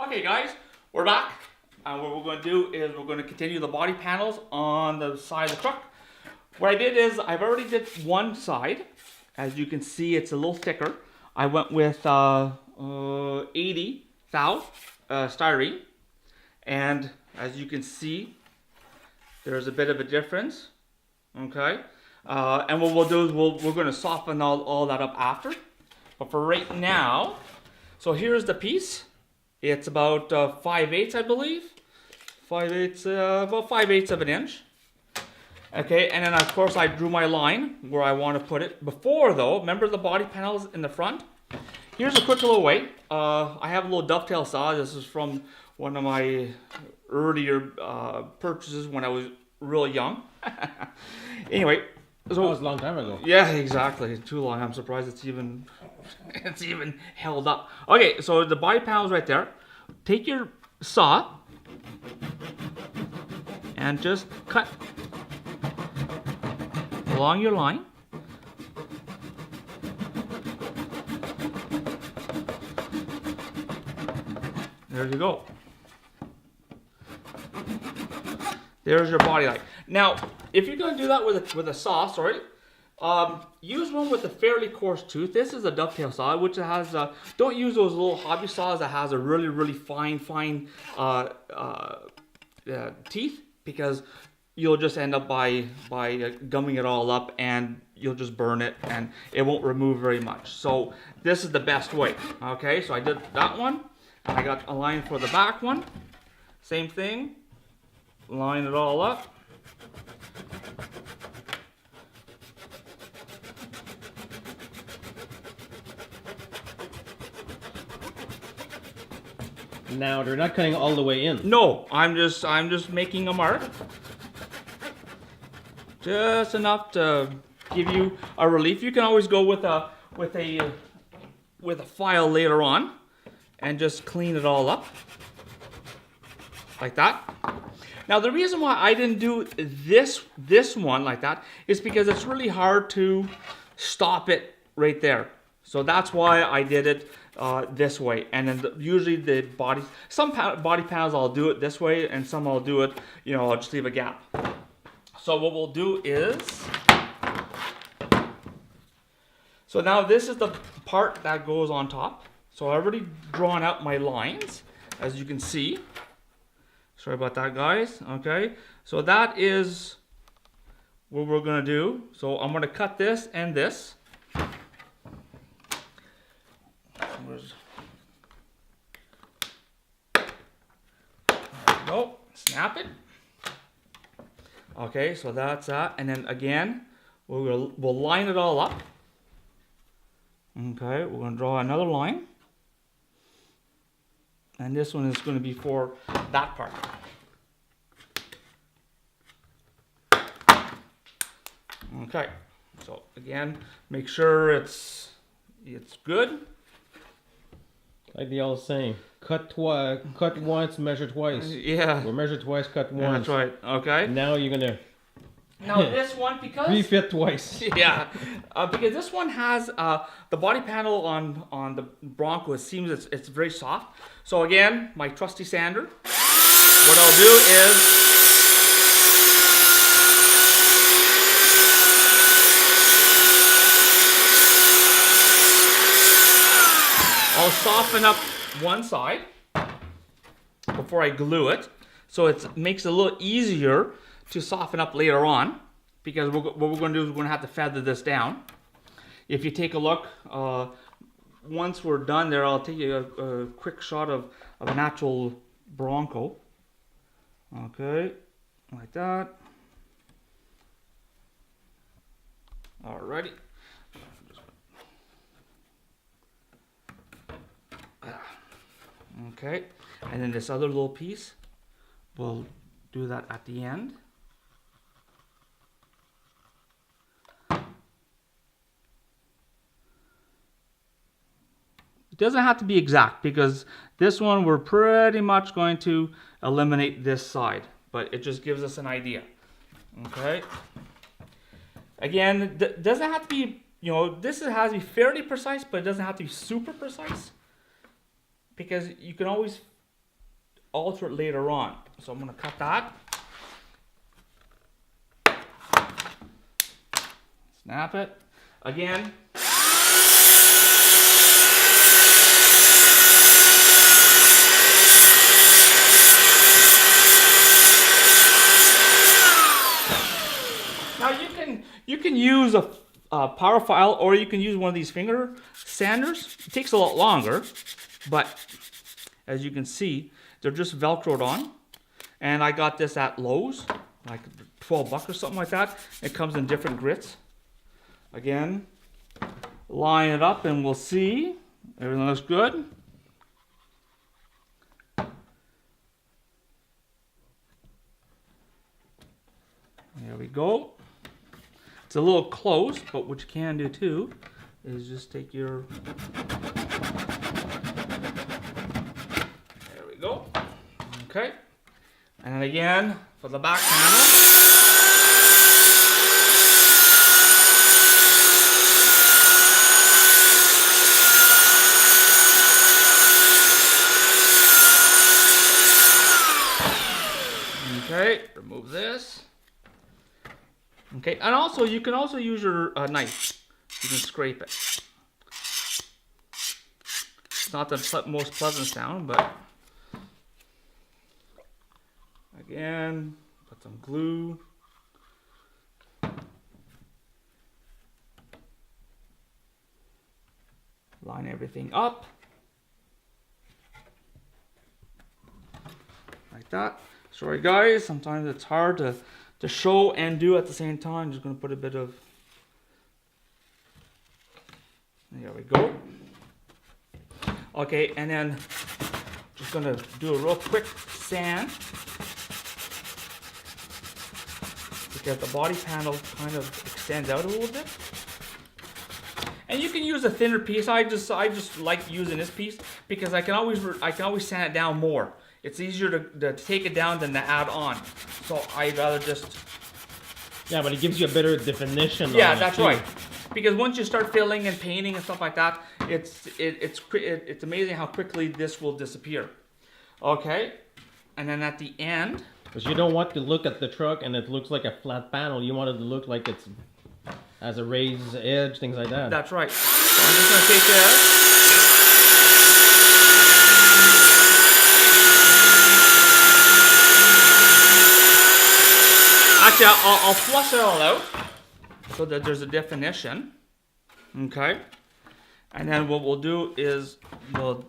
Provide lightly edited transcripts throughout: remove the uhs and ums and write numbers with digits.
Okay guys, we're back. What we're going to do is we're going to continue the body panels on the side of the truck. What I did is I've already did one side. As you can see, it's a little thicker. I went with 80 thou styrene, and as you can see, there's a bit of a difference. Okay, and what we'll do is we're going to soften all that up after. But for right now, so here's the piece. It's about 5/8, I believe. 5/8, about 5/8 of an inch. Okay, and then of course I drew my line where I want to put it. Before though, remember the body panels in the front? Here's a quick little way. I have a little dovetail saw. This is from one of my earlier purchases when I was real young. Anyway, so that was a long time ago. Yeah, exactly. Too long. I'm surprised it's even held up. Okay, so the body panel's right there. Take your saw and just cut along your line. There you go. There's your body line. Now, if you're going to do that with a saw, use one with a fairly coarse tooth. This is a dovetail saw, which has don't use those little hobby saws that has a really fine teeth, because you'll just end up by gumming it all up and you'll just burn it and it won't remove very much. So this is the best way. Okay, so I did that one. I got a line for the back one. Same thing. Line it all up. Now they're not cutting all the way in. No, I'm just making a mark. Just enough to give you a relief. You can always go with a file later on and just clean it all up. Like that. Now the reason why I didn't do this one like that is because it's really hard to stop it right there. So that's why I did it this way. And then usually the body, some body panels I'll do it this way, and some I'll do it, I'll just leave a gap. So what we'll do is, so now this is the part that goes on top. So I've already drawn out my lines, as you can see. Sorry about that, guys. Okay, so that is what we're gonna do. So I'm gonna cut this and this. Go, snap it. Okay, so that's that, and then again, we'll line it all up. Okay, we're gonna draw another line. And this one is going to be for that part. Okay, so again, make sure it's good. Like the old saying, cut once, measure twice. Yeah. Or measure twice, cut once. That's right. Okay. Now you're gonna. Now this one, because refit twice. Yeah, because this one has the body panel on the Bronco. It seems it's very soft. So again, my trusty sander. What I'll do is I'll soften up one side before I glue it, so it makes it a little easier to soften up later on, because what we're going to do is we're going to have to feather this down. If you take a look, once we're done there, I'll take you a quick shot of an actual Bronco. Okay, like that. Alrighty. Okay, and then this other little piece, we'll do that at the end. It doesn't have to be exact, because this one we're pretty much going to eliminate this side, but it just gives us an idea. Okay. Again, doesn't have to be, this has to be fairly precise, but it doesn't have to be super precise, because you can always alter it later on. So I'm going to cut that. Snap it. Again. Now you can use a power file, or you can use one of these finger sanders. It takes a lot longer, but as you can see, they're just Velcroed on. And I got this at Lowe's, like $12 or something like that. It comes in different grits. Again, line it up and we'll see. Everything looks good. There we go. It's a little close, but what you can do too is just take your... There we go. Okay. And then again, for the back panel. Okay, remove this. Okay, and also you can also use your knife. You can scrape it. It's not the most pleasant sound, but again, put some glue. Line everything up. Like that. Sorry guys, sometimes it's hard to show and do at the same time. Just going to put a bit of... There we go. Okay, and then just going to do a real quick sand. Because the body panel kind of extends out a little bit. And you can use a thinner piece. I just like using this piece because I can always sand it down more. It's easier to take it down than to add on. So I'd rather just... Yeah, but it gives you a better definition. Yeah, that's right. Because once you start filling and painting and stuff like that, it's amazing how quickly this will disappear. Okay, and then at the end... Because you don't want to look at the truck and it looks like a flat panel. You want it to look like it's has a raised edge, things like that. That's right. So I'm just going to take this. Actually, I'll flush it all out so that there's a definition. Okay. And then what we'll do is we'll...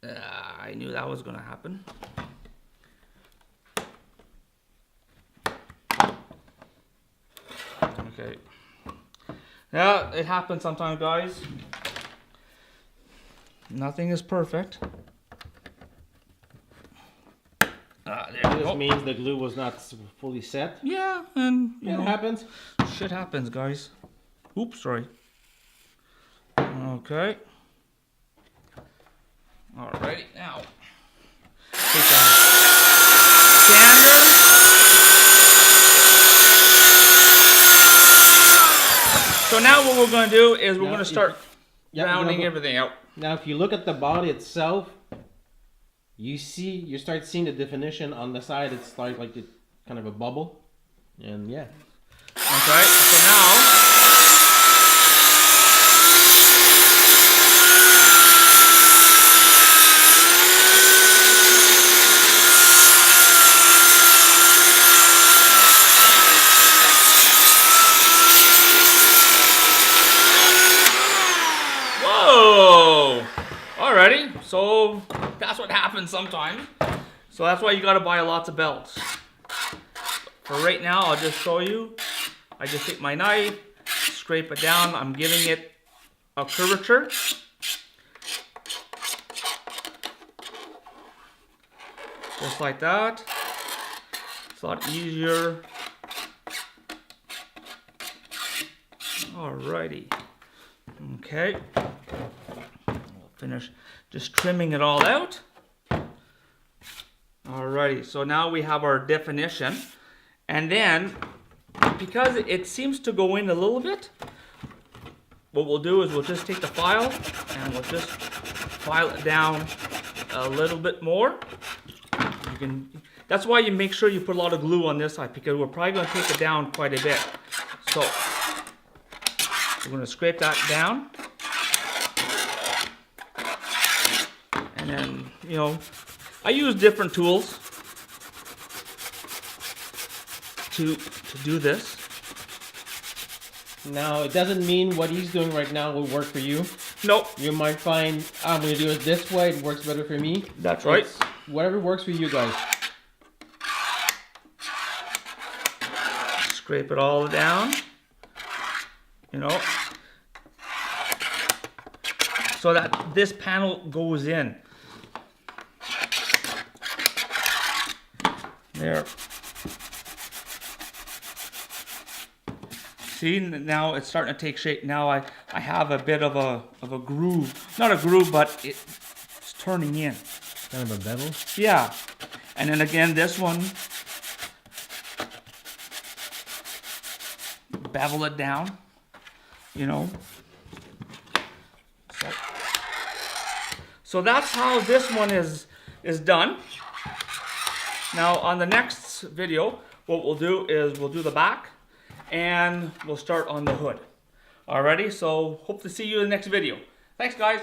I knew that was going to happen. Okay. Yeah, it happens sometimes, guys. Nothing is perfect. This means the glue was not fully set. Yeah, and It happens. Shit happens, guys. Oops, sorry. Okay. Alrighty, now take a sander. So now what we're going to do is we're going to start rounding everything out. Now, if you look at the body itself, you start seeing the definition on the side. It's like kind of a bubble, and yeah. Okay, so now. Whoa! Alrighty, so that's what happens sometimes. So that's why you gotta buy lots of belts. For right now, I'll just show you. I just take my knife, scrape it down. I'm giving it a curvature. Just like that. It's a lot easier. Alrighty. Okay. We'll finish just trimming it all out. Alrighty, so now we have our definition. And then, because it seems to go in a little bit, what we'll do is we'll just take the file and we'll just file it down a little bit more. You can, that's why you make sure you put a lot of glue on this side, because we're probably going to take it down quite a bit. So we're going to scrape that down. And then, you know, I use different tools to do this. Now, it doesn't mean what he's doing right now will work for you. Nope. You might find, I'm going to do it this way, it works better for me. That's right. It's whatever works for you guys. Scrape it all down, you know, so that this panel goes in. There. See, now it's starting to take shape. Now I have a bit of a groove. Not a groove, but it's turning in. Kind of a bevel? Yeah. And then again, this one, bevel it down, you know. So that's how this one is done. Now on the next video, what we'll do is we'll do the back and we'll start on the hood. Alrighty, so hope to see you in the next video. Thanks guys.